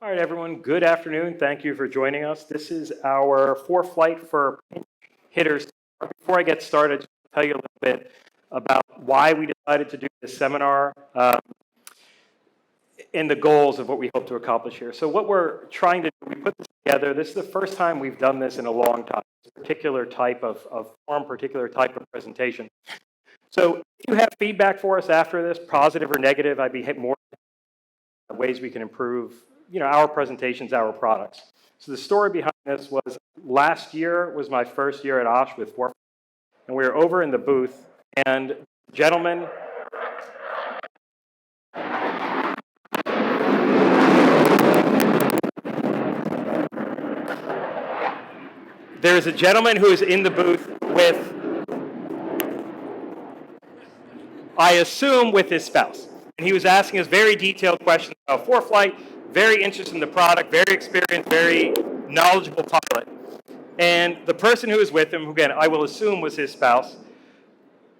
All right, everyone, good afternoon. Thank you for joining us. This is our ForeFlight for pinch hitters. Before I get started, just to tell you a little bit about why we decided to do this seminar and the goals of what we hope to accomplish here. So what we're trying to do, we put this together. This is the first time we've done this in a long time, this particular type of form, particular type of presentation. So if you have feedback for us after this, positive or negative, I'd be more ways we can improve, our presentations, our products. So the story behind this was last year was my first year at Oshkosh with ForeFlight, and we were over in the booth, and gentlemen, there's a gentleman who is in the booth with, I assume, with his spouse. And he was asking us very detailed questions about ForeFlight, very interested in the product, very experienced, very knowledgeable pilot. And the person who was with him, who again, I will assume was his spouse,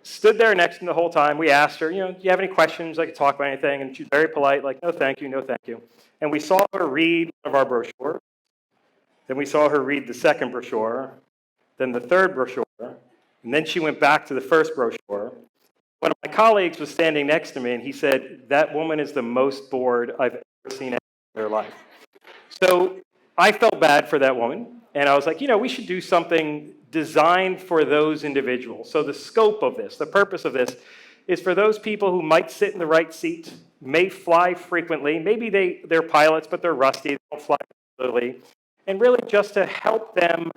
stood there next to him the whole time. We asked her, do you have any questions? I could talk about anything. And she was very polite, like, no, thank you, no, thank you. And we saw her read one of our brochures. Then we saw her read the second brochure, then the third brochure, and then she went back to the first brochure. One of my colleagues was standing next to me, and he said, that woman is the most bored I've ever seen in their life. So I felt bad for that woman, and I was like, we should do something designed for those individuals. So the scope of this, the purpose of this, is for those people who might sit in the right seat, may fly frequently, maybe they're pilots, but they're rusty, they don't fly regularly, and really just to help them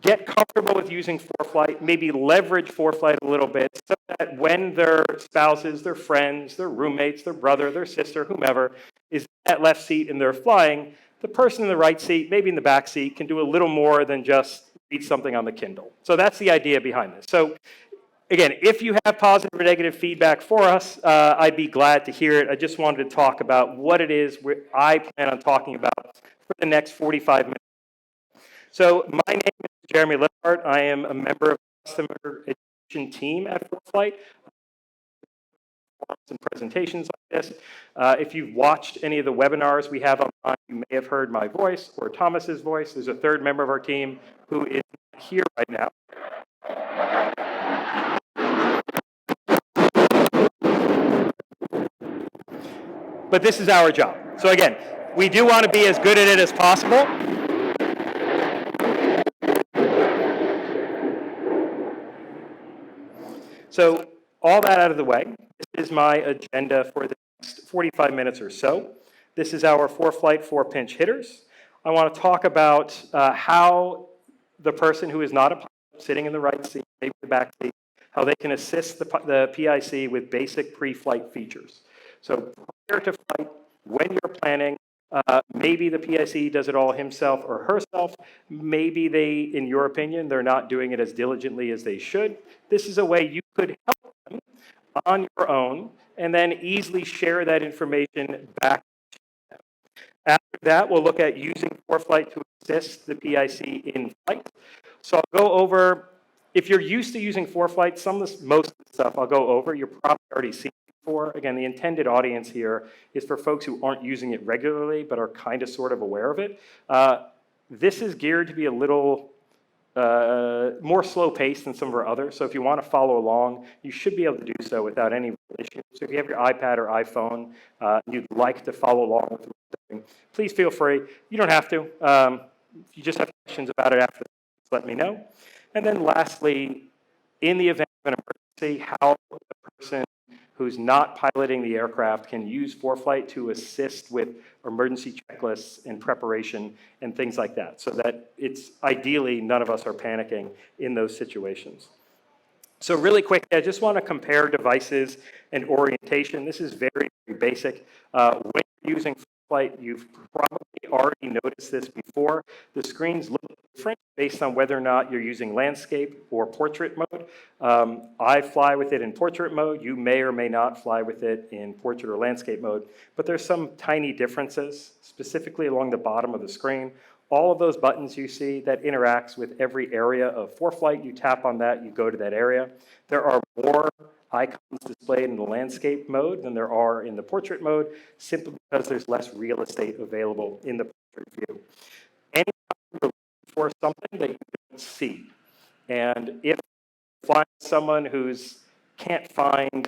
get comfortable with using ForeFlight, maybe leverage ForeFlight a little bit so that when their spouses, their friends, their roommates, their brother, their sister, whomever, is in that left seat and they're flying, the person in the right seat, maybe in the back seat, can do a little more than just read something on the Kindle. So that's the idea behind this. So again, if you have positive or negative feedback for us, I'd be glad to hear it. I just wanted to talk about what it is I plan on talking about for the next 45 minutes. So my name is Jeremy Lippard. I am a member of the customer education team at ForeFlight. And presentations like this. If you've watched any of the webinars we have online, you may have heard my voice or Thomas's voice. There's a third member of our team who is here right now. But this is our job. So again, we do want to be as good at it as possible. So all that out of the way, this is my agenda for the next 45 minutes or so. This is our ForeFlight for pinch hitters. I want to talk about how the person who is not a pilot, sitting in the right seat, maybe the back seat, how they can assist the PIC with basic pre-flight features. So prior to flight, when you're planning, maybe the PIC does it all himself or herself. Maybe they, in your opinion, they're not doing it as diligently as they should. This is a way you could help them on your own and then easily share that information back to them. After that, we'll look at using ForeFlight to assist the PIC in flight. So I'll go over, if you're used to using ForeFlight, most of the stuff I'll go over, you're probably already seen before. Again, the intended audience here is for folks who aren't using it regularly but are kind of sort of aware of it. This is geared to be a little more slow-paced than some of our others. So if you want to follow along, you should be able to do so without any issue. So if you have your iPad or iPhone, you'd like to follow along with what we're doing, please feel free. You don't have to. If you just have questions about it after, just let me know. And then lastly, in the event of an emergency, how the person who's not piloting the aircraft can use ForeFlight to assist with emergency checklists and preparation and things like that, so that it's ideally none of us are panicking in those situations. So really quick, I just want to compare devices and orientation. This is very, very basic. When you're using ForeFlight, you've probably already noticed this before. The screens look different based on whether or not you're using landscape or portrait mode. I fly with it in portrait mode. You may or may not fly with it in portrait or landscape mode, but there's some tiny differences, specifically along the bottom of the screen. All of those buttons you see, that interacts with every area of ForeFlight. You tap on that, you go to that area. There are more icons displayed in the landscape mode than there are in the portrait mode, simply because there's less real estate available in the portrait view. Anytime you're looking for something that you don't see, and if you find someone who's can't find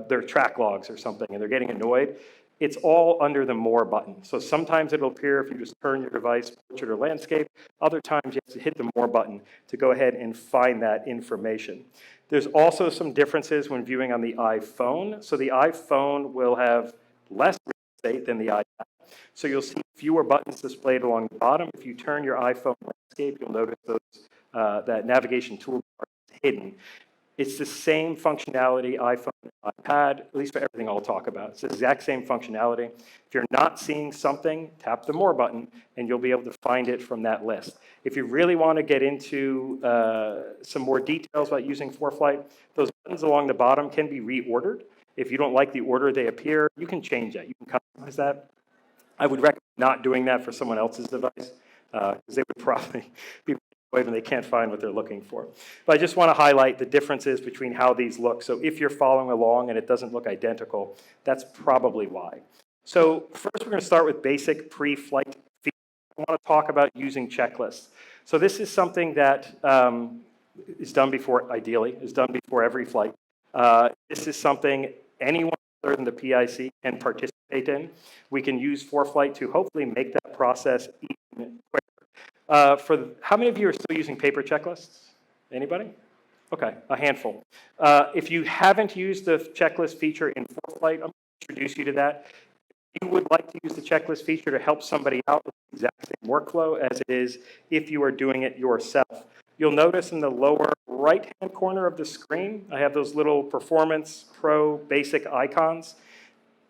their track logs or something and they're getting annoyed, it's all under the More button. So sometimes it'll appear if you just turn your device, portrait or landscape. Other times you have to hit the More button to go ahead and find that information. There's also some differences when viewing on the iPhone. So the iPhone will have less real estate than the iPad. So you'll see fewer buttons displayed along the bottom. If you turn your iPhone landscape, you'll notice that navigation toolbar is hidden. It's the same functionality, iPhone and iPad, at least for everything I'll talk about. It's the exact same functionality. If you're not seeing something, tap the More button, and you'll be able to find it from that list. If you really want to get into some more details about using ForeFlight, those buttons along the bottom can be reordered. If you don't like the order they appear, you can change that. You can customize that. I would recommend not doing that for someone else's device, because they would probably be when they can't find what they're looking for. But I just want to highlight the differences between how these look. So if you're following along and it doesn't look identical, that's probably why. So first we're going to start with basic pre-flight features. I want to talk about using checklists. So this is something that is done before, ideally, is done before every flight. This is something anyone other than the PIC can participate in. We can use ForeFlight to hopefully make that process even quicker. How many of you are still using paper checklists? Anybody? Okay, a handful. If you haven't used the checklist feature in ForeFlight, I'm going to introduce you to that. If you would like to use the checklist feature to help somebody out with the exact same workflow as it is if you are doing it yourself. You'll notice in the lower right-hand corner of the screen, I have those little Performance Pro basic icons.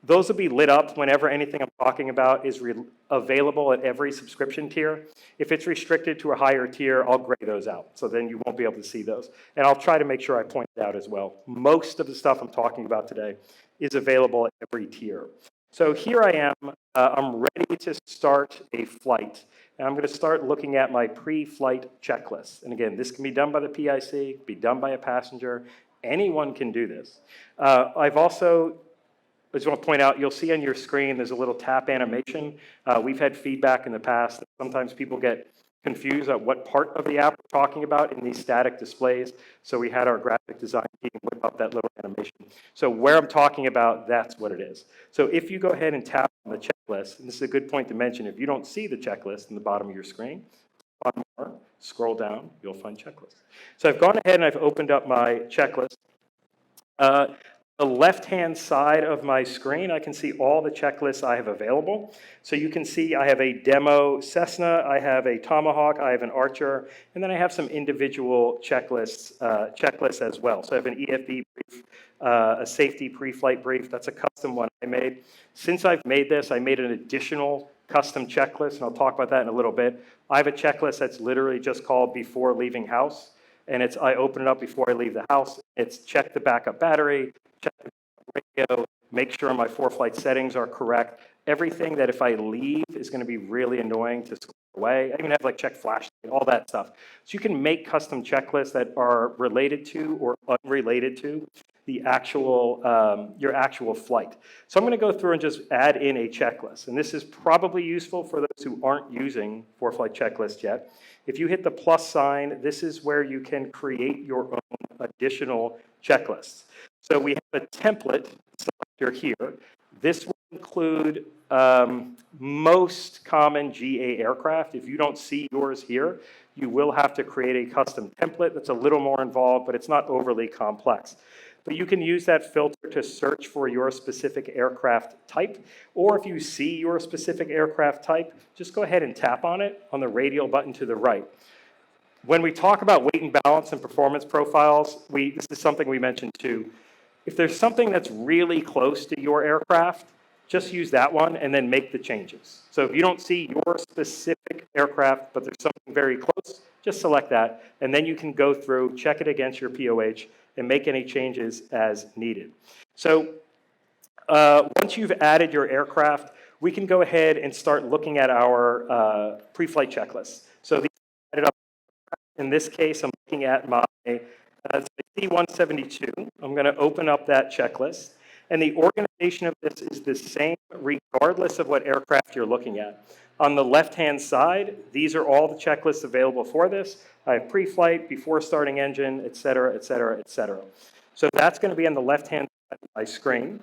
Those will be lit up whenever anything I'm talking about is available at every subscription tier. If it's restricted to a higher tier, I'll gray those out, so then you won't be able to see those. And I'll try to make sure I point it out as well. Most of the stuff I'm talking about today is available at every tier. So here I am. I'm ready to start a flight. And I'm going to start looking at my pre-flight checklist. And again, this can be done by the PIC, be done by a passenger. Anyone can do this. I just want to point out, you'll see on your screen, there's a little tap animation. We've had feedback in the past that sometimes people get confused at what part of the app we're talking about in these static displays. So we had our graphic design team whip up that little animation. So where I'm talking about, that's what it is. So if you go ahead and tap on the checklist, and this is a good point to mention, if you don't see the checklist in the bottom of your screen, on more, scroll down, you'll find checklist. So I've gone ahead and I've opened up my checklist. The left-hand side of my screen, I can see all the checklists I have available. So you can see I have a demo Cessna, I have a Tomahawk, I have an Archer, and then I have some individual checklists as well. So I have an EFB brief, a safety pre-flight brief. That's a custom one I made. Since I've made this, I made an additional custom checklist, and I'll talk about that in a little bit. I have a checklist that's literally just called Before Leaving House, and I open it up before I leave the house. It's check the backup battery, check the radio, make sure my ForeFlight settings are correct. Everything that if I leave is going to be really annoying to square away. I even have like check flashlight, all that stuff. So you can make custom checklists that are related to or unrelated to the actual your actual flight. So I'm going to go through and just add in a checklist. And this is probably useful for those who aren't using ForeFlight checklist yet. If you hit the plus sign, this is where you can create your own additional checklists. So we have a template selector here. This will include most common GA aircraft. If you don't see yours here, you will have to create a custom template that's a little more involved, but it's not overly complex. But you can use that filter to search for your specific aircraft type, or if you see your specific aircraft type, just go ahead and tap on it on the radial button to the right. When we talk about weight and balance and performance profiles, this is something we mentioned too. If there's something that's really close to your aircraft, just use that one and then make the changes. So if you don't see your specific aircraft, but there's something very close, just select that, and then you can go through, check it against your POH, and make any changes as needed. So once you've added your aircraft, we can go ahead and start looking at our pre-flight checklist. So these are added up. In this case, I'm looking at my C-172. I'm going to open up that checklist. And the organization of this is the same regardless of what aircraft you're looking at. On the left-hand side, these are all the checklists available for this. I have pre-flight, before starting engine, et cetera, et cetera, et cetera. So that's going to be on the left-hand side of my screen.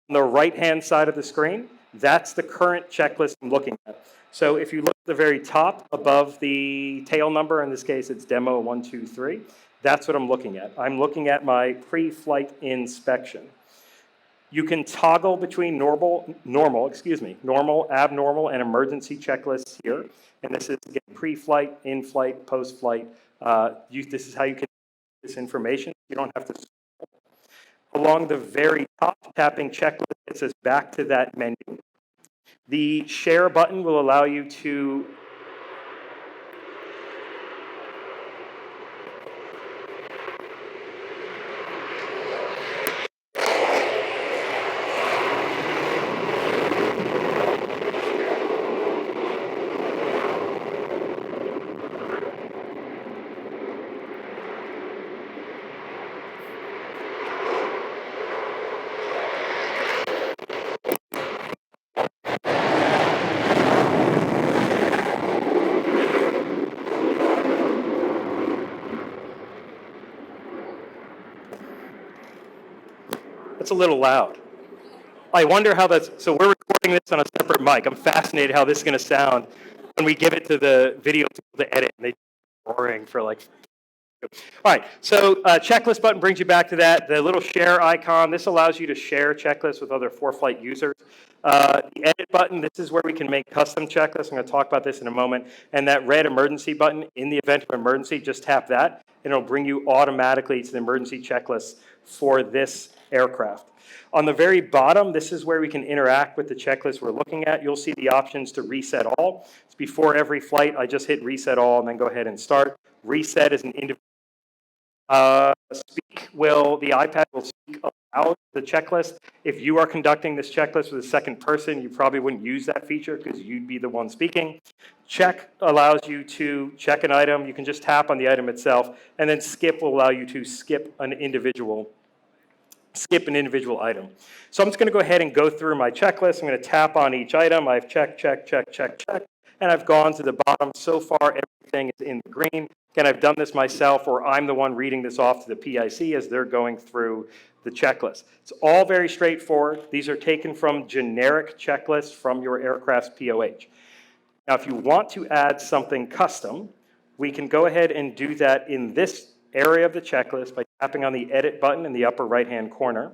On the right-hand side of the screen, that's the current checklist I'm looking at. So if you look at the very top above the tail number, in this case it's demo 123, that's what I'm looking at. I'm looking at my pre-flight inspection. You can toggle between normal, abnormal, and emergency checklists here. And this is, again, pre-flight, in-flight, post-flight. This is how you can get this information. You don't have to scroll. Along the very top, tapping checklist gets us back to that menu. The share button will allow you to It's a little loud. I wonder how that's, so we're recording this on a separate mic. I'm fascinated how this is going to sound when we give it to the video people to edit and they roaring for like. All right, so checklist button brings you back to that. The little share icon, this allows you to share checklists with other ForeFlight users. The edit button, this is where we can make custom checklists. I'm going to talk about this in a moment. And that red emergency button, in the event of emergency, just tap that, and it'll bring you automatically to the emergency checklist for this aircraft. On the very bottom, this is where we can interact with the checklist we're looking at. You'll see the options to reset all. It's before every flight, I just hit reset all and then go ahead and start. Reset is an individual. The iPad will speak aloud the checklist. If you are conducting this checklist with a second person, you probably wouldn't use that feature because you'd be the one speaking. Check allows you to check an item. You can just tap on the item itself, and then skip will allow you to skip an individual item. So I'm just going to go ahead and go through my checklist. I'm going to tap on each item. I've checked, and I've gone to the bottom. So far, everything is in the green. Again, I've done this myself, or I'm the one reading this off to the PIC as they're going through the checklist. It's all very straightforward. These are taken from generic checklists from your aircraft's POH. Now, if you want to add something custom, we can go ahead and do that in this area of the checklist by tapping on the edit button in the upper right-hand corner.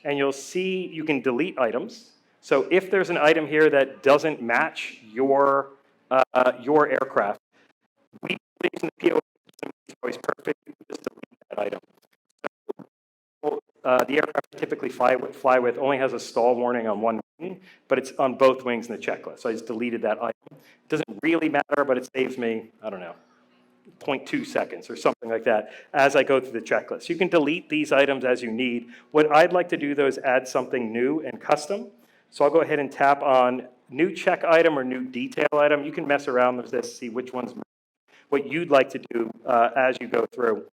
And you'll see you can delete items. So if there's an item here that doesn't match your aircraft, we in the POH is always perfect. You can just delete that item. So, the aircraft I typically fly with only has a stall warning on one wing, but it's on both wings in the checklist. So I just deleted that item. It doesn't really matter, but it saves me, I don't know, 0.2 seconds or something like that as I go through the checklist. You can delete these items as you need. What I'd like to do, though, is add something new and custom. So I'll go ahead and tap on new check item or new detail item. You can mess around with this, see which one's what you'd like to do as you go through.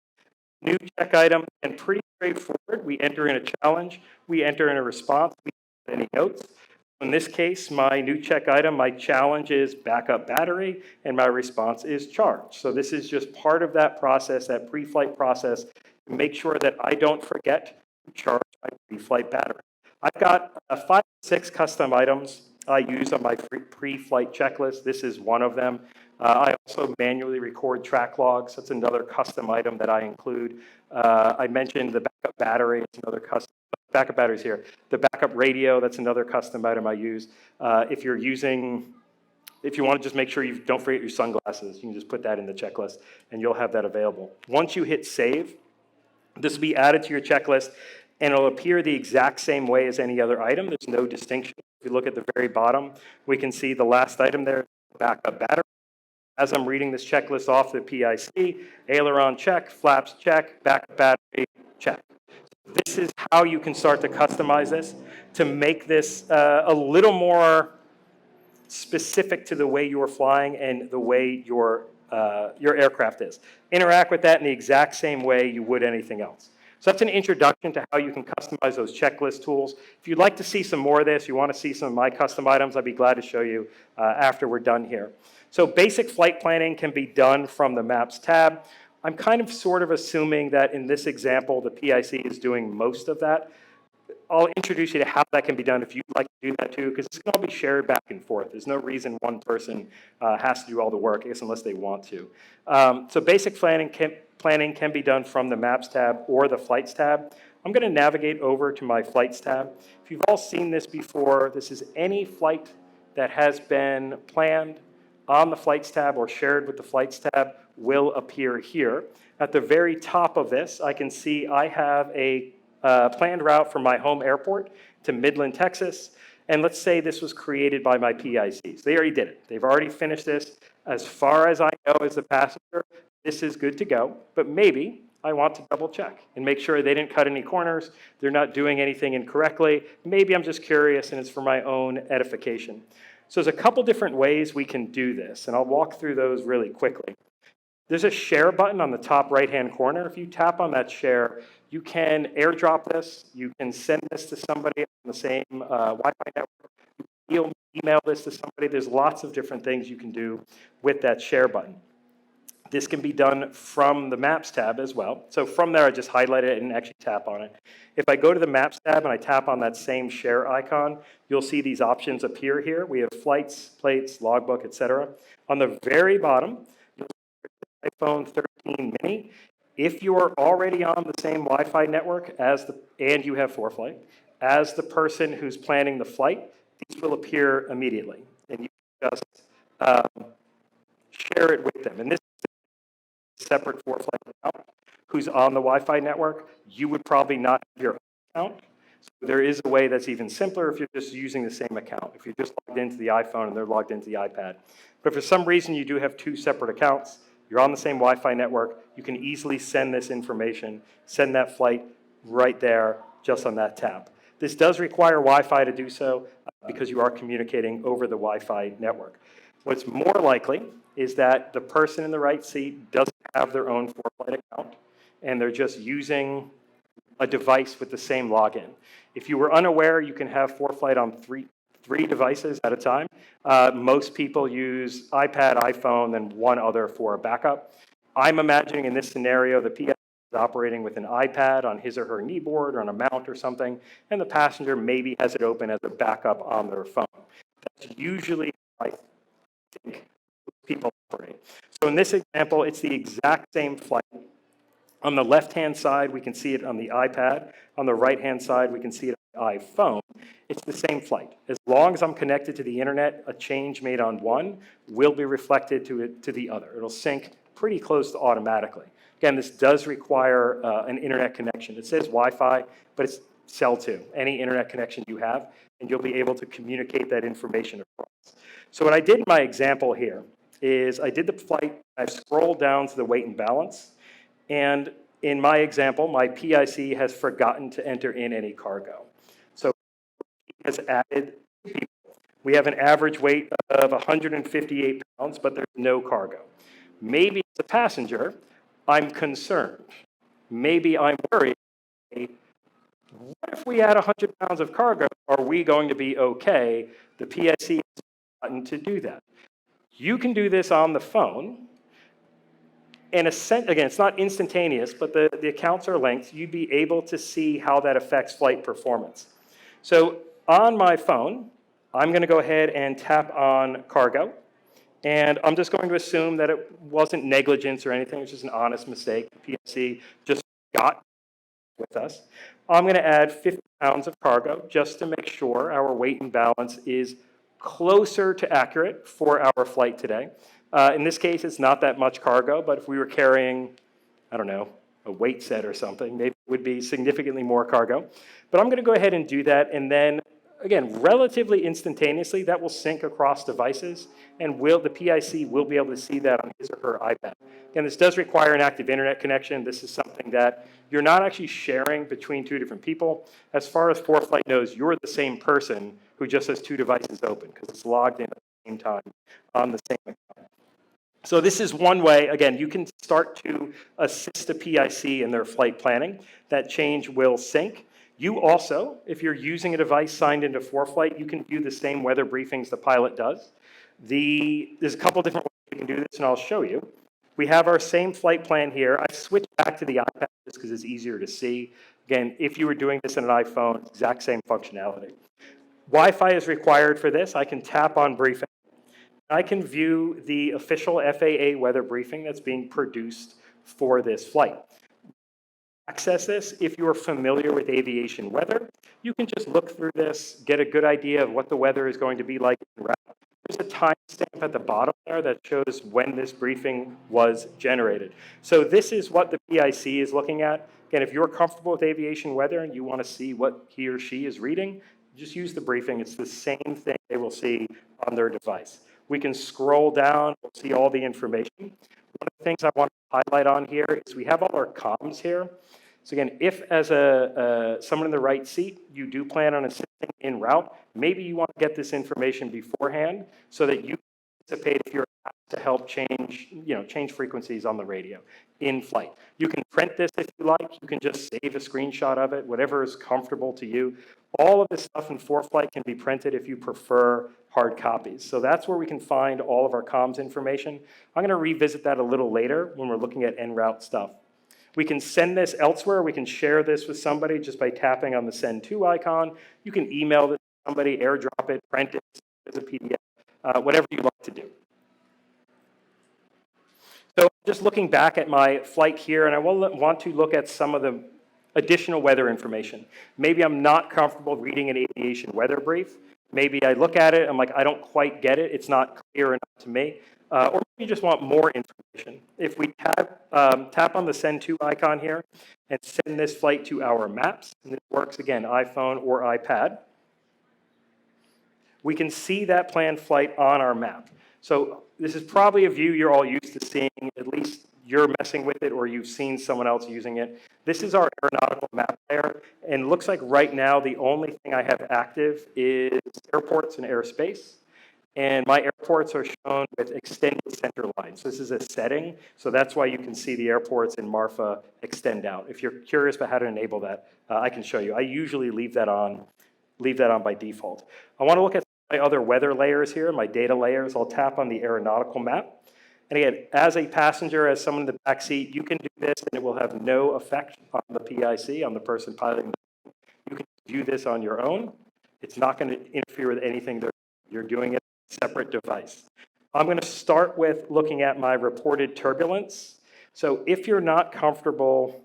New check item, and pretty straightforward. We enter in a challenge. We enter in a response. We don't have any notes. In this case, my new check item, my challenge is backup battery, and my response is charge. So this is just part of that process, that pre-flight process, to make sure that I don't forget to charge my pre-flight battery. I've got 5 or 6 custom items I use on my pre-flight checklist. This is one of them. I also manually record track logs. That's another custom item that I include. I mentioned the backup battery. It's another custom. Backup batteries here. The backup radio, that's another custom item I use. If you want to just make sure you don't forget your sunglasses, you can just put that in the checklist and you'll have that available. Once you hit save, this will be added to your checklist and it'll appear the exact same way as any other item. There's no distinction. If you look at the very bottom, we can see the last item there, backup battery. As I'm reading this checklist off the PIC, aileron check, flaps check, backup battery check. This is how you can start to customize this to make this a little more specific to the way you're flying and the way your your aircraft is. Interact with that in the exact same way you would anything else. So that's an introduction to how you can customize those checklist tools. If you'd like to see some more of this, you want to see some of my custom items, I'd be glad to show you after we're done here. So basic flight planning can be done from the Maps tab. I'm kind of sort of assuming that in this example, the PIC is doing most of that. I'll introduce you to how that can be done if you'd like to do that too, because this can all be shared back and forth. There's no reason one person has to do all the work, I guess, unless they want to. So basic planning can be done from the Maps tab or the Flights tab. I'm going to navigate over to my Flights tab. If you've all seen this before, this is any flight that has been planned on the Flights tab or shared with the Flights tab will appear here. At the very top of this, I can see I have a planned route from my home airport to Midland, Texas. And let's say this was created by my PICs. They already did it. They've already finished this. As far as I know as the passenger, this is good to go. But maybe I want to double check and make sure they didn't cut any corners, they're not doing anything incorrectly. Maybe I'm just curious and it's for my own edification. So there's a couple different ways we can do this, and I'll walk through those really quickly. There's a share button on the top right-hand corner. If you tap on that share, you can airdrop this. You can send this to somebody on the same Wi-Fi network. You can email this to somebody. There's lots of different things you can do with that share button. This can be done from the Maps tab as well. So from there, I just highlight it and actually tap on it. If I go to the Maps tab and I tap on that same share icon, you'll see these options appear here. We have flights, plates, logbook, etc. On the very bottom, iPhone 13 mini. If you are already on the same Wi-Fi network and you have ForeFlight, as the person who's planning the flight, these will appear immediately. And you can just share it with them. And this is a separate ForeFlight account who's on the Wi-Fi network. You would probably not have your own account. So there is a way that's even simpler if you're just using the same account. If you're just logged into the iPhone and they're logged into the iPad. But if for some reason you do have two separate accounts, you're on the same Wi-Fi network, you can easily send this information, send that flight right there, just on that tab. This does require Wi-Fi to do so because you are communicating over the Wi-Fi network. What's more likely is that the person in the right seat doesn't have their own ForeFlight account, and they're just using a device with the same login. If you were unaware, you can have ForeFlight on three devices at a time. Most people use iPad, iPhone, and one other for a backup. I'm imagining in this scenario, the PI is operating with an iPad on his or her kneeboard or on a mount or something, and the passenger maybe has it open as a backup on their phone. That's usually how I think people operate. So in this example, it's the exact same flight. On the left-hand side, we can see it on the iPad. On the right-hand side, we can see it on the iPhone. It's the same flight. As long as I'm connected to the internet, a change made on one will be reflected to the other. It'll sync pretty close to automatically. Again, this does require an internet connection. It says Wi-Fi, but it's cell 2, any internet connection you have, and you'll be able to communicate that information across. So what I did in my example here is I did the flight, I scrolled down to the weight and balance, and in my example, my PIC has forgotten to enter in any cargo. So he has added people. We have an average weight of 158 pounds, but there's no cargo. Maybe as a passenger, I'm concerned. Maybe I'm worried. What if we add 100 pounds of cargo? Are we going to be okay? The PIC has forgotten to do that. You can do this on the phone. And again, it's not instantaneous, but the accounts are linked. You'd be able to see how that affects flight performance. So on my phone, I'm going to go ahead and tap on cargo. And I'm just going to assume that it wasn't negligence or anything. It's just an honest mistake. The PIC just got with us. I'm going to add 50 pounds of cargo just to make sure our weight and balance is closer to accurate for our flight today. In this case, it's not that much cargo, but if we were carrying, I don't know, a weight set or something, maybe it would be significantly more cargo. But I'm going to go ahead and do that, and then, again, relatively instantaneously, that will sync across devices, and the PIC will be able to see that on his or her iPad. Again, this does require an active internet connection. This is something that you're not actually sharing between two different people. As far as ForeFlight knows, you're the same person who just has two devices open, because it's logged in at the same time on the same account. So this is one way, again, you can start to assist a PIC in their flight planning. That change will sync. You also, if you're using a device signed into ForeFlight, you can view the same weather briefings the pilot does. There's a couple different ways you can do this, and I'll show you. We have our same flight plan here. I've switched back to the iPad just because it's easier to see. Again, if you were doing this on an iPhone, exact same functionality. Wi-Fi is required for this. I can tap on briefing. I can view the official FAA weather briefing that's being produced for this flight. Access this, if you are familiar with aviation weather, you can just look through this, get a good idea of what the weather is going to be like en route. There's a timestamp at the bottom there that shows when this briefing was generated. So this is what the PIC is looking at. Again, if you're comfortable with aviation weather and you want to see what he or she is reading, just use the briefing. It's the same thing they will see on their device. We can scroll down, we'll see all the information. One of the things I want to highlight on here is we have all our comms here. So again, if as someone in the right seat, you do plan on assisting en route, maybe you want to get this information beforehand so that you anticipate if you're asked to help change frequencies on the radio in flight. You can print this if you like. You can just save a screenshot of it, whatever is comfortable to you. All of this stuff in ForeFlight can be printed if you prefer hard copies. So that's where we can find all of our comms information. I'm going to revisit that a little later when we're looking at en route stuff. We can send this elsewhere. We can share this with somebody just by tapping on the send to icon. You can email this to somebody, airdrop it, print it as a PDF, whatever you like to do. So just looking back at my flight here, and I want to look at some of the additional weather information. Maybe I'm not comfortable reading an aviation weather brief. Maybe I look at it, I'm like, I don't quite get it. It's not clear enough to me. Or maybe you just want more information. If we tap on the send to icon here and send this flight to our maps, and this works again, iPhone or iPad, we can see that planned flight on our map. So this is probably a view you're all used to seeing, at least you're messing with it or you've seen someone else using it. This is our aeronautical map layer, and it looks like right now the only thing I have active is airports and airspace. And my airports are shown with extended center lines. So this is a setting, so that's why you can see the airports in Marfa extend out. If you're curious about how to enable that, I can show you. I usually leave that on by default. I want to look at my other weather layers here, my data layers. I'll tap on the aeronautical map. And again, as a passenger, as someone in the back seat, you can do this and it will have no effect on the PIC, on the person piloting. You can view this on your own. It's not going to interfere with anything that you're doing it on a separate device. I'm going to start with looking at my reported turbulence. So if you're not comfortable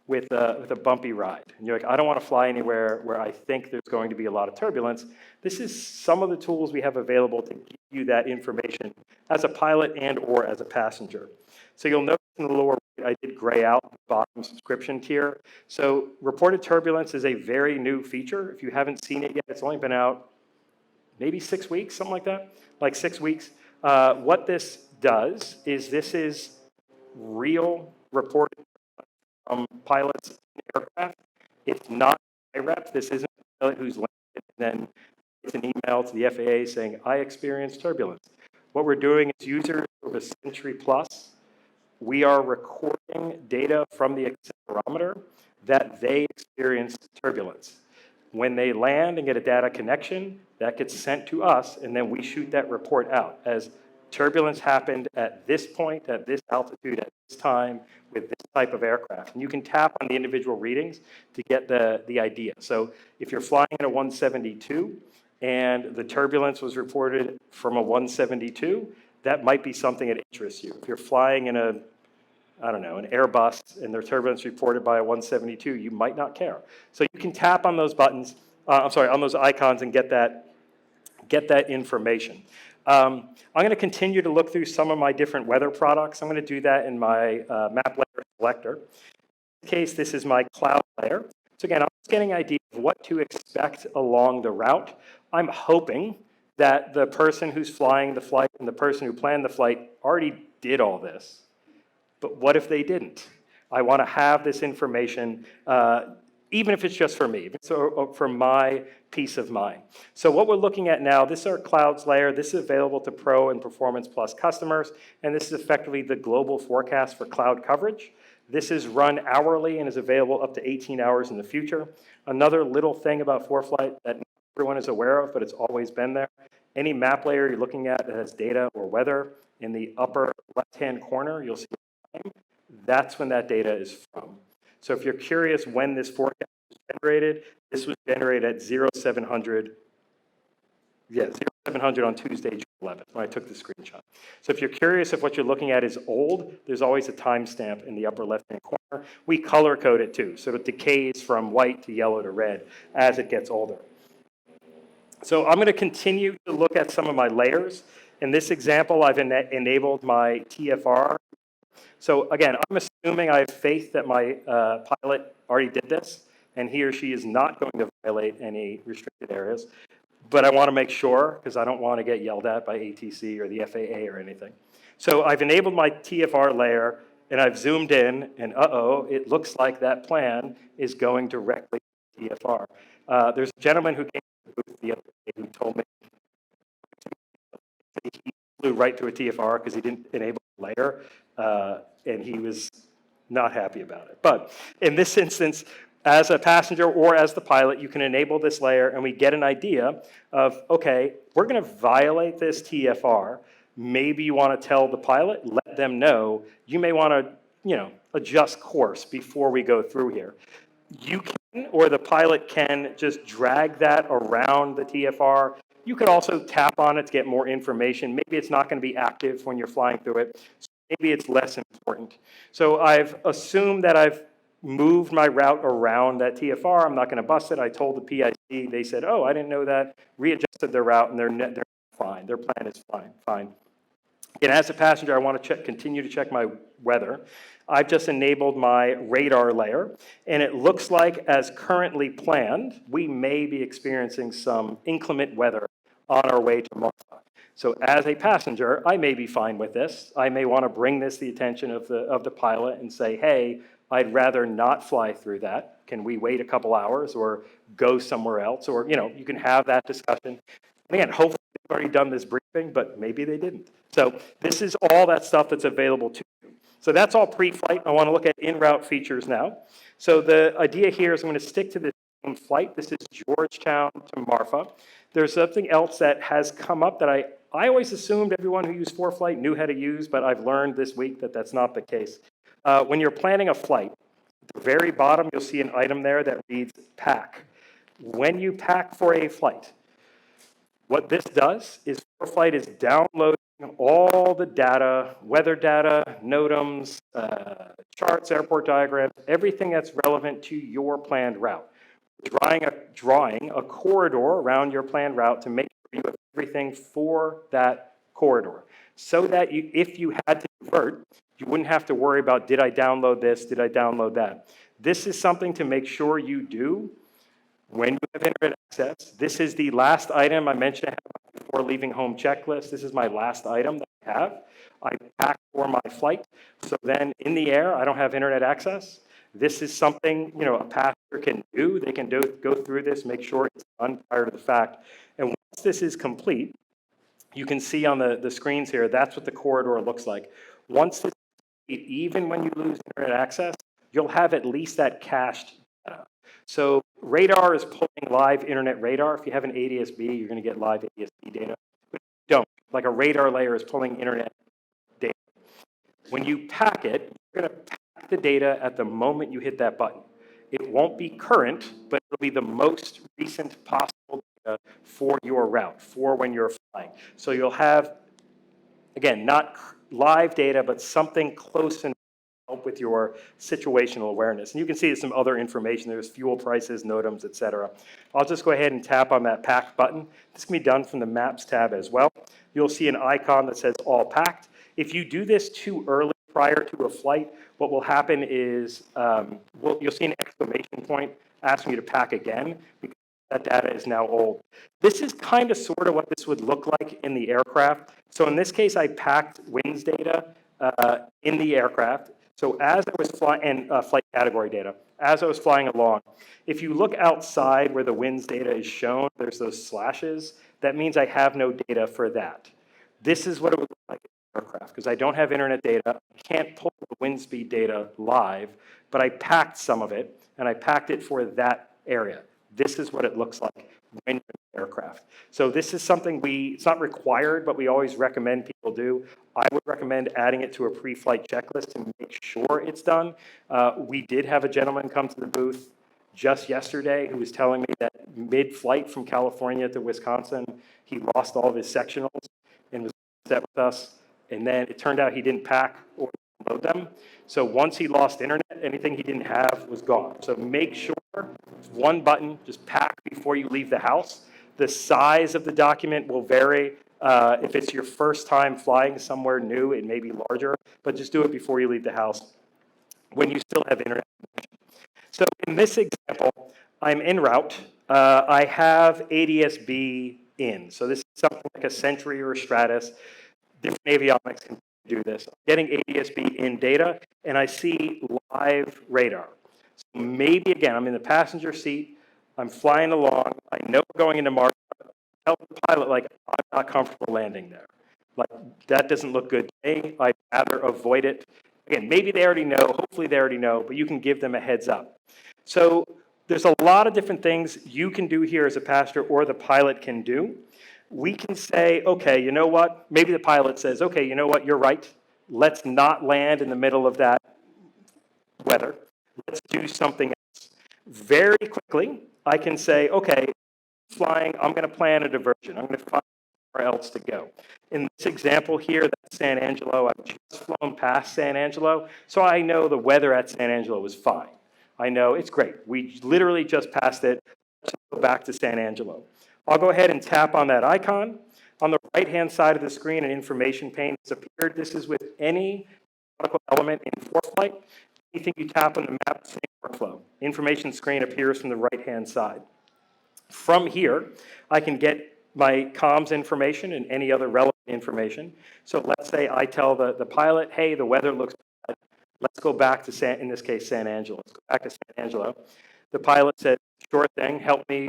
with a bumpy ride, and you're like, I don't want to fly anywhere where I think there's going to be a lot of turbulence, this is some of the tools we have available to give you that information as a pilot and or as a passenger. So you'll notice in the lower right, I did gray out the bottom subscription tier. So reported turbulence is a very new feature. If you haven't seen it yet, it's only been out maybe 6 weeks, something like that, like 6 weeks. What this does is this is real reported from pilots in aircraft. It's not IREP. This isn't a pilot who's landed and then it's an email to the FAA saying, I experienced turbulence. What we're doing is users of a Century Plus, we are recording data from the accelerometer that they experienced turbulence. When they land and get a data connection, that gets sent to us, and then we shoot that report out as turbulence happened at this point, at this altitude, at this time, with this type of aircraft. And you can tap on the individual readings to get the idea. So if you're flying at a 172 and the turbulence was reported from a 172, that might be something that interests you. If you're flying in an Airbus and their turbulence reported by a 172, you might not care. So you can tap on those buttons, on those icons and get that information. I'm going to continue to look through some of my different weather products. I'm going to do that in my map layer selector. In this case, this is my cloud layer. So again, I'm just getting an idea of what to expect along the route. I'm hoping that the person who's flying the flight and the person who planned the flight already did all this. But what if they didn't? I want to have this information even if it's just for me, so for my peace of mind. So what we're looking at now, this is our clouds layer. This is available to Pro and Performance Plus customers, and this is effectively the global forecast for cloud coverage. This is run hourly and is available up to 18 hours in the future. Another little thing about ForeFlight that everyone is aware of, but it's always been there. Any map layer you're looking at that has data or weather, in the upper left-hand corner, you'll see time. That's when that data is from. So if you're curious when this forecast was generated, this was generated at 0700, 0700 on Tuesday, June 11th, when I took the screenshot. So if you're curious if what you're looking at is old, there's always a timestamp in the upper left-hand corner. We color code it too, so it decays from white to yellow to red as it gets older. So I'm going to continue to look at some of my layers. In this example, I've enabled my TFR. So again, I'm assuming I have faith that my pilot already did this, and he or she is not going to violate any restricted areas. But I want to make sure, because I don't want to get yelled at by ATC or the FAA or anything. So I've enabled my TFR layer, and I've zoomed in, and it looks like that plan is going directly to TFR. There's a gentleman who came to the booth the other day who told me he flew right through a TFR because he didn't enable the layer, and he was not happy about it. But in this instance, as a passenger or as the pilot, you can enable this layer, and we get an idea of, okay, we're going to violate this TFR. Maybe you want to tell the pilot, let them know. You may want to, adjust course before we go through here. You can, or the pilot can, just drag that around the TFR. You could also tap on it to get more information. Maybe it's not going to be active when you're flying through it. So maybe it's less important. So I've assumed that I've moved my route around that TFR. I'm not going to bust it. I told the PIC. They said, oh, I didn't know that. Readjusted their route, and they're fine. Their plan is fine. And as a passenger, I want to continue to check my weather. I've just enabled my radar layer, and it looks like, as currently planned, we may be experiencing some inclement weather on our way to Marfa. So as a passenger, I may be fine with this. I may want to bring this to the attention of the pilot and say, hey, I'd rather not fly through that. Can we wait a couple hours or go somewhere else? Or, you can have that discussion. Again, hopefully they've already done this briefing, but maybe they didn't. So this is all that stuff that's available to you. So that's all pre-flight. I want to look at in-route features now. So the idea here is I'm going to stick to the same flight. This is Georgetown to Marfa. There's something else that has come up that I always assumed everyone who used ForeFlight knew how to use, but I've learned this week that that's not the case. When you're planning a flight, at the very bottom, you'll see an item there that reads pack. When you pack for a flight, what this does is ForeFlight is downloading all the data, weather data, NOTAMs, charts, airport diagrams, everything that's relevant to your planned route. Drawing a corridor around your planned route to make sure you have everything for that corridor, so that if you had to divert, you wouldn't have to worry about, did I download this, did I download that? This is something to make sure you do when you have internet access. This is the last item I mentioned I have before leaving home checklist. This is my last item that I have. I packed for my flight. So then in the air, I don't have internet access. This is something, a passenger can do. They can go through this, make sure it's done prior to the fact. And once this is complete, you can see on the screens here, that's what the corridor looks like. Once this is complete, even when you lose internet access, you'll have at least that cached data. So radar is pulling live internet radar. If you have an ADS-B, you're going to get live ADS-B data. But if you don't, like a radar layer is pulling internet data. When you pack it, you're going to pack the data at the moment you hit that button. It won't be current, but it'll be the most recent possible data for your route, for when you're flying. So you'll have, again, not live data, but something close and help with your situational awareness. And you can see some other information. There's fuel prices, NOTAMs, et cetera. I'll just go ahead and tap on that pack button. This can be done from the Maps tab as well. You'll see an icon that says all packed. If you do this too early prior to a flight, what will happen is you'll see an exclamation point asking you to pack again because that data is now old. This is kind of sort of what this would look like in the aircraft. So in this case, I packed winds data in the aircraft. So as I was flying, and flight category data. As I was flying along, if you look outside where the winds data is shown, there's those slashes. That means I have no data for that. This is what it would look like in an aircraft, because I don't have internet data. I can't pull the wind speed data live, but I packed some of it, and I packed it for that area. This is what it looks like when you're in the aircraft. So this is something it's not required, but we always recommend people do. I would recommend adding it to a pre-flight checklist to make sure it's done. We did have a gentleman come to the booth just yesterday who was telling me that mid-flight from California to Wisconsin, he lost all of his sectionals and was upset with us. And then it turned out he didn't pack or load them. So once he lost internet, anything he didn't have was gone. So make sure, one button, just pack before you leave the house. The size of the document will vary. If it's your first time flying somewhere new, it may be larger, but just do it before you leave the house when you still have internet. So in this example, I'm en route. I have ADS-B in. So this is something like a Sentry or a Stratus. Different avionics can do this. I'm getting ADS-B in data, and I see live radar. So maybe, again, I'm in the passenger seat. I'm flying along. I know we're going into Mars. Tell the pilot, like, I'm not comfortable landing there. Like, that doesn't look good to me. I'd rather avoid it. Again, maybe they already know. Hopefully they already know, but you can give them a heads up. So there's a lot of different things you can do here as a passenger or the pilot can do. We can say, okay, you know what? Maybe the pilot says, okay, you know what? You're right. Let's not land in the middle of that weather. Let's do something else. Very quickly, I can say, okay, flying, I'm going to plan a diversion. I'm going to find somewhere else to go. In this example here, that's San Angelo. I've just flown past San Angelo, so I know the weather at San Angelo was fine. I know it's great. We literally just passed it. Let's go back to San Angelo. I'll go ahead and tap on that icon. On the right-hand side of the screen, an information pane has appeared. This is with any nautical element in ForeFlight. Anything you tap on the map, same workflow. Information screen appears from the right-hand side. From here, I can get my comms information and any other relevant information. So let's say I tell the pilot, hey, the weather looks bad. Let's go back to, in this case, San Angelo. Let's go back to San Angelo. The pilot said, sure thing, help me,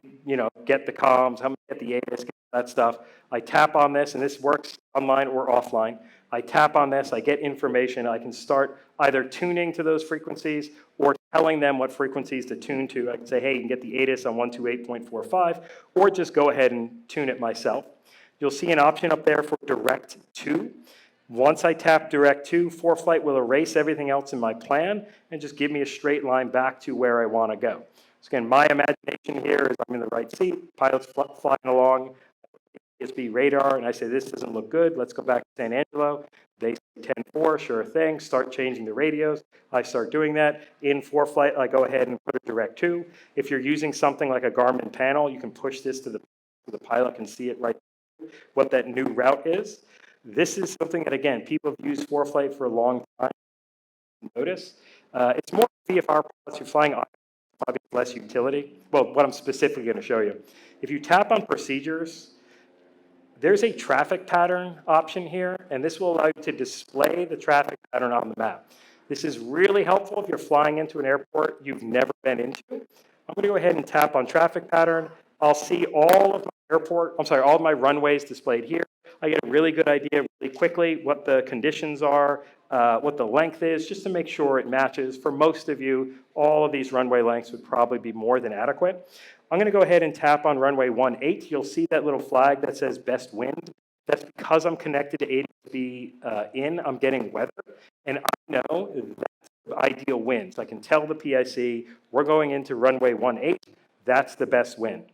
get the comms, help me get the ATIS, get that stuff. I tap on this, and this works online or offline. I tap on this, I get information. I can start either tuning to those frequencies or telling them what frequencies to tune to. I can say, hey, you can get the ATIS on 128.45, or just go ahead and tune it myself. You'll see an option up there for Direct To. Once I tap Direct To, ForeFlight will erase everything else in my plan and just give me a straight line back to where I want to go. So again, my imagination here is I'm in the right seat, pilot's flying along, ADS-B radar, and I say, this doesn't look good, let's go back to San Angelo. They say 10-4, sure thing, start changing the radios. I start doing that. In ForeFlight, I go ahead and put a Direct To. If you're using something like a Garmin panel, you can push this to the pilot can see it right, what that new route is. This is something that, again, people have used ForeFlight for a long time. Notice. It's more VFR pilots who are flying probably less utility. Well, what I'm specifically going to show you. If you tap on procedures, there's a traffic pattern option here, and this will allow you to display the traffic pattern on the map. This is really helpful if you're flying into an airport you've never been into. I'm going to go ahead and tap on traffic pattern. I'll see all of my runways displayed here. I get a really good idea really quickly what the conditions are, what the length is, just to make sure it matches. For most of you, all of these runway lengths would probably be more than adequate. I'm going to go ahead and tap on runway 18. You'll see that little flag that says best wind. That's because I'm connected to ADS-B I'm getting weather, and I know that's the ideal wind. So I can tell the PIC, we're going into runway 18. That's the best wind.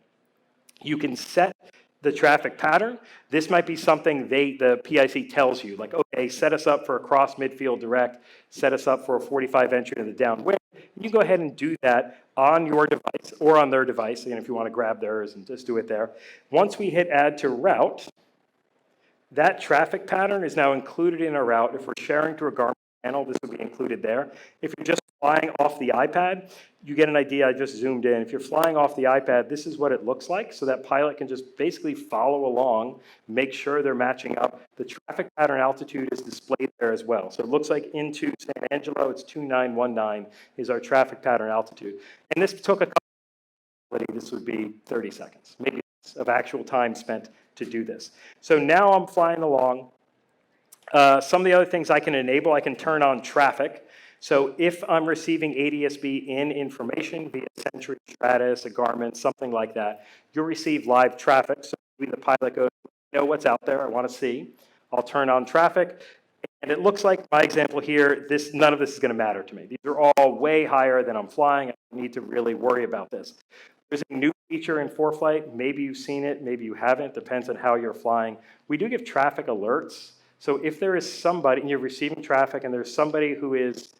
You can set the traffic pattern. This might be something the PIC tells you, like, okay, set us up for a cross midfield direct, set us up for a 45 entry to the downwind. You go ahead and do that on your device or on their device, again, if you want to grab theirs and just do it there. Once we hit add to route, that traffic pattern is now included in a route. If we're sharing to a Garmin panel, this would be included there. If you're just flying off the iPad, you get an idea. I just zoomed in. If you're flying off the iPad, this is what it looks like. So that pilot can just basically follow along, make sure they're matching up. The traffic pattern altitude is displayed there as well. So it looks like into San Angelo, it's 2919 is our traffic pattern altitude. And this took a couple, this would be 30 seconds, maybe of actual time spent to do this. So now I'm flying along. Some of the other things I can enable, I can turn on traffic. So if I'm receiving ADS-B in information via Sentry, Stratus, a Garmin, something like that, you'll receive live traffic. So maybe the pilot goes, I know what's out there, I want to see. I'll turn on traffic. And it looks like my example here, none of this is going to matter to me. These are all way higher than I'm flying. I don't need to really worry about this. There's a new feature in ForeFlight. Maybe you've seen it, maybe you haven't. Depends on how you're flying. We do give traffic alerts. So if there is somebody, and you're receiving traffic, and there's somebody who is,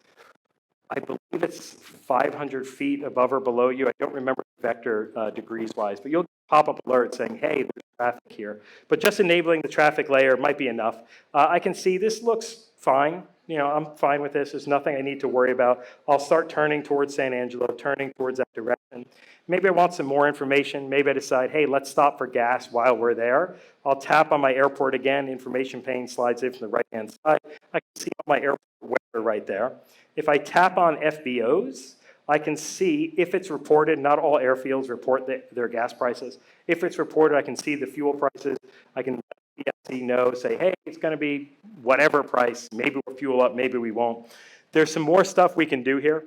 I believe it's 500 feet above or below you. I don't remember the vector degrees-wise, but you'll pop up alert saying, hey, there's traffic here. But just enabling the traffic layer might be enough. I can see this looks fine. You know, I'm fine with this. There's nothing I need to worry about. I'll start turning towards San Angelo, turning towards that direction. Maybe I want some more information. Maybe I decide, hey, let's stop for gas while we're there. I'll tap on my airport again. Information pane slides in from the right-hand side. I can see all my airport weather right there. If I tap on FBOs, I can see if it's reported. Not all airfields report their gas prices. If it's reported, I can see the fuel prices. I can let the PSC know, say, hey, it's going to be whatever price. Maybe we'll fuel up, maybe we won't. There's some more stuff we can do here.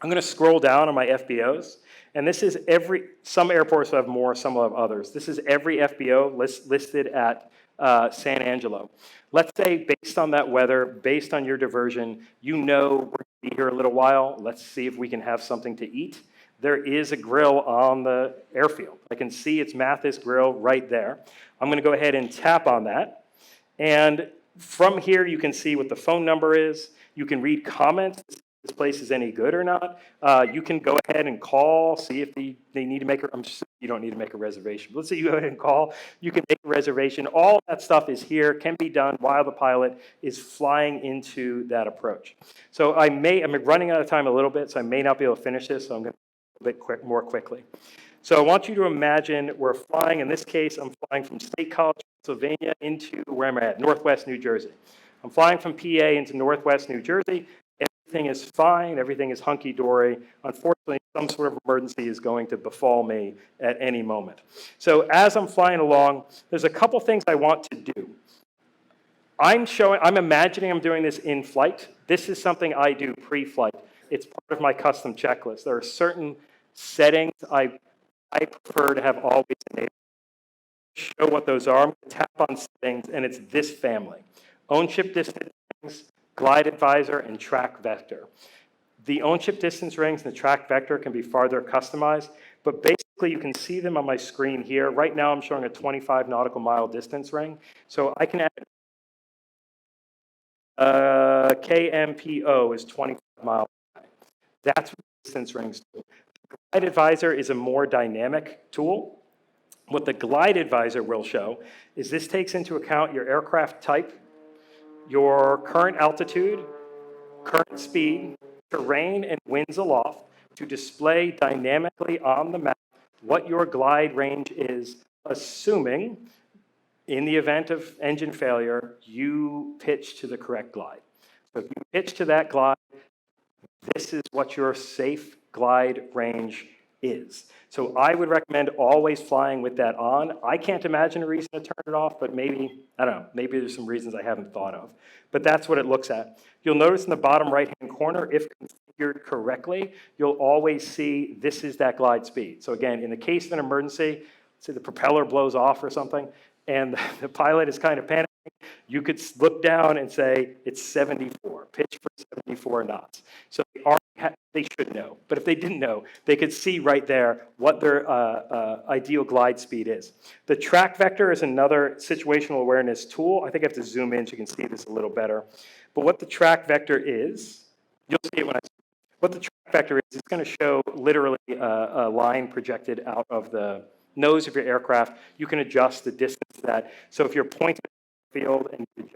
I'm going to scroll down on my FBOs. And this is some airports will have more, some will have others. This is every FBO listed at San Angelo. Let's say based on that weather, based on your diversion, you know we're going to be here a little while. Let's see if we can have something to eat. There is a grill on the airfield. I can see it's Mathis Grill right there. I'm going to go ahead and tap on that. And from here, you can see what the phone number is. You can read comments. This place is any good or not. You can go ahead and call, see if they need to make you don't need to make a reservation. Let's say you go ahead and call. You can make a reservation. All that stuff is here, can be done while the pilot is flying into that approach. So I'm running out of time a little bit, so I may not be able to finish this, so I'm going to go a bit more quickly. So I want you to imagine we're flying. In this case, I'm flying from State College, Pennsylvania, into where am I at? Northwest New Jersey. I'm flying from PA into Northwest New Jersey. Everything is fine. Everything is hunky-dory. Unfortunately, some sort of emergency is going to befall me at any moment. So as I'm flying along, there's a couple things I want to do. I'm imagining I'm doing this in flight. This is something I do pre-flight. It's part of my custom checklist. There are certain settings I prefer to have always enabled. Show what those are. I'm going to tap on settings, and it's this family. Own-ship distance rings, glide advisor, and track vector. The own-ship distance rings and the track vector can be farther customized, but basically you can see them on my screen here. Right now I'm showing a 25 nautical mile distance ring. So I can add KMPO is 25 miles away. That's what distance rings do. The glide advisor is a more dynamic tool. What the glide advisor will show is this takes into account your aircraft type, your current altitude, current speed, terrain, and winds aloft to display dynamically on the map what your glide range is, assuming in the event of engine failure, you pitch to the correct glide. So if you pitch to that glide, this is what your safe glide range is. So I would recommend always flying with that on. I can't imagine a reason to turn it off, but maybe, I don't know, maybe there's some reasons I haven't thought of. But that's what it looks at. You'll notice in the bottom right-hand corner, if configured correctly, you'll always see this is that glide speed. So again, in the case of an emergency, say the propeller blows off or something, and the pilot is kind of panicking, you could look down and say, it's 74, pitch for 74 knots. So they should know. But if they didn't know, they could see right there what their ideal glide speed is. The track vector is another situational awareness tool. I think I have to zoom in so you can see this a little better. But what the track vector is, you'll see it when I say it. What the track vector is, it's going to show literally a line projected out of the nose of your aircraft. You can adjust the distance to that. So if you're pointing at the field and you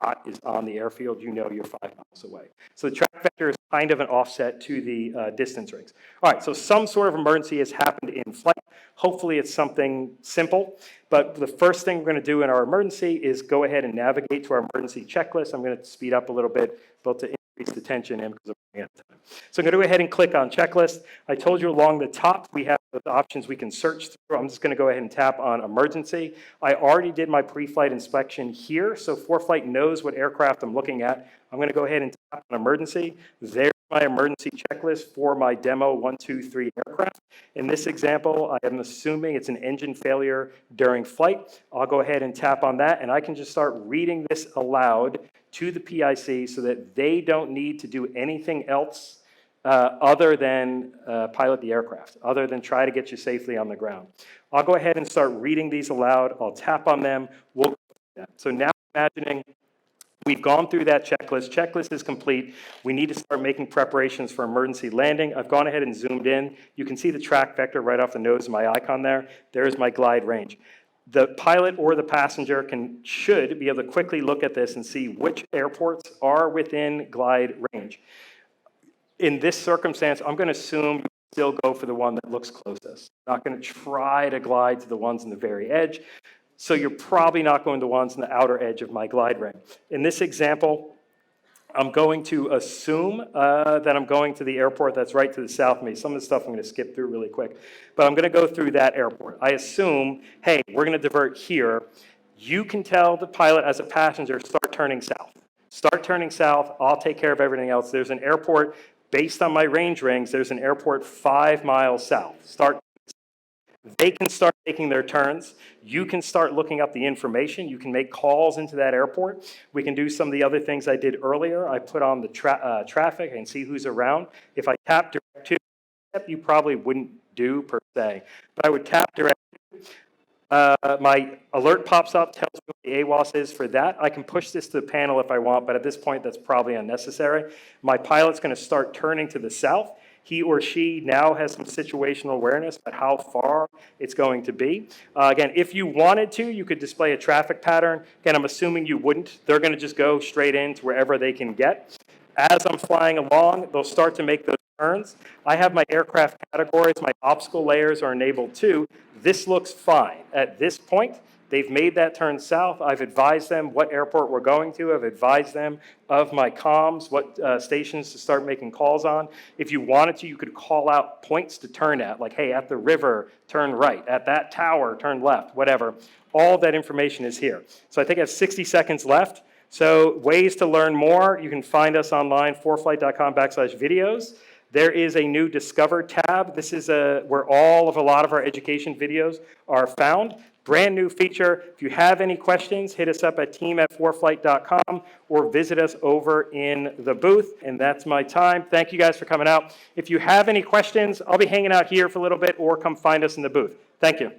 dot is on the airfield, you know you're 5 miles away. So the track vector is kind of an offset to the distance rings. All right, so some sort of emergency has happened in flight. Hopefully it's something simple, but the first thing we're going to do in our emergency is go ahead and navigate to our emergency checklist. I'm going to speed up a little bit, both to increase the tension and because I'm running out of time. So I'm going to go ahead and click on checklist. I told you along the top we have the options we can search through. I'm just going to go ahead and tap on emergency. I already did my pre-flight inspection here, so ForeFlight knows what aircraft I'm looking at. I'm going to go ahead and tap on emergency. There's my emergency checklist for my demo 1, 2, 3 aircraft. In this example, I am assuming it's an engine failure during flight. I'll go ahead and tap on that, and I can just start reading this aloud to the PIC so that they don't need to do anything else other than pilot the aircraft, other than try to get you safely on the ground. I'll go ahead and start reading these aloud. I'll tap on them. We'll go through that. So now imagining we've gone through that checklist. Checklist is complete. We need to start making preparations for emergency landing. I've gone ahead and zoomed in. You can see the track vector right off the nose of my icon there. There's my glide range. The pilot or the passenger should be able to quickly look at this and see which airports are within glide range. In this circumstance, I'm going to assume you still go for the one that looks closest. I'm not going to try to glide to the ones on the very edge. So you're probably not going to the ones on the outer edge of my glide range. In this example, I'm going to assume that I'm going to the airport that's right to the south of me. Some of the stuff I'm going to skip through really quick. But I'm going to go through that airport. I assume, hey, we're going to divert here. You can tell the pilot as a passenger, start turning south. Start turning south. I'll take care of everything else. There's an airport, based on my range rings, there's an airport 5 miles south. They can start making their turns. You can start looking up the information. You can make calls into that airport. We can do some of the other things I did earlier. I put on the traffic and see who's around. If I tap direct to, you probably wouldn't do per se, but I would tap direct to. My alert pops up, tells me what the AWOS is for that. I can push this to the panel if I want, but at this point, that's probably unnecessary. My pilot's going to start turning to the south. He or she now has some situational awareness about how far it's going to be. Again, if you wanted to, you could display a traffic pattern. Again, I'm assuming you wouldn't. They're going to just go straight into wherever they can get. As I'm flying along, they'll start to make those turns. I have my aircraft categories. My obstacle layers are enabled too. This looks fine. At this point, they've made that turn south. I've advised them what airport we're going to. I've advised them of my comms, what stations to start making calls on. If you wanted to, you could call out points to turn at, like, hey, at the river, turn right. At that tower, turn left, whatever. All that information is here. So I think I have 60 seconds left. So ways to learn more, you can find us online, foreflight.com/videos. There is a new Discover tab. This is where a lot of our education videos are found. Brand new feature. If you have any questions, hit us up at team@foreflight.com or visit us over in the booth. And that's my time. Thank you guys for coming out. If you have any questions, I'll be hanging out here for a little bit or come find us in the booth. Thank you.